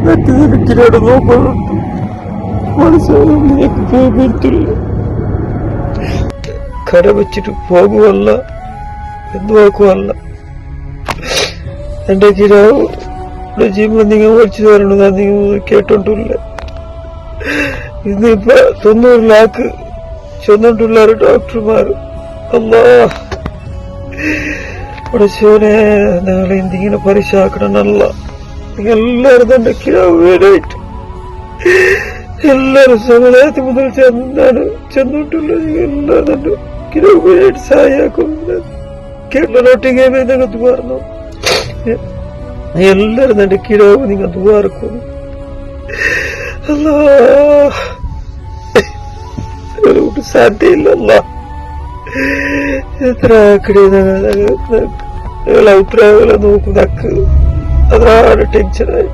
മറ്റേതിനോട് നോക്കുന്നുണ്ട്. മനസ്സിലാവും നിനക്ക് പോകത്തില്ല, കട വെച്ചിട്ട് പോകുമല്ല എന്ന് നോക്കുമല്ല. എന്റെ കിരാവ് ജീവൻ നിങ്ങൾ മേടിച്ചു തരണതാ, നിങ്ങൾ കേട്ടോണ്ടില്ല. ഇന്നിപ്പോ 90 ലാക്ക് ചെന്നിട്ടുള്ള ഡോക്ടർമാർ. അല്ലാ പഠിച്ചവനെ, നിങ്ങളെ എന്തിങ്ങനെ പരിശാക്കണമെന്നല്ല. നിങ്ങൾ എല്ലാവരും തന്നെ കിരാവ് വേടായിട്ട് എല്ലാരും സമയത്ത് മുതൽ ചെന്നിട്ടുള്ളത്. നിങ്ങൾ എല്ലാവരും തന്നെ കിരാവ് വേടായിട്ട് സഹായിക്കുന്നത് കേരളോട്ടിಗೆ നിങ്ങൾക്ക് പറഞ്ഞു. എല്ലാരും തന്നെ കിരാവ് നിങ്ങൾ ദ്വാരക്കുന്നു. അല്ലാ സാധ്യയില്ലല്ല. എത്ര അഭിപ്രായങ്ങളെ നോക്കുന്നക്ക് അതാണ് ടെൻഷനായി.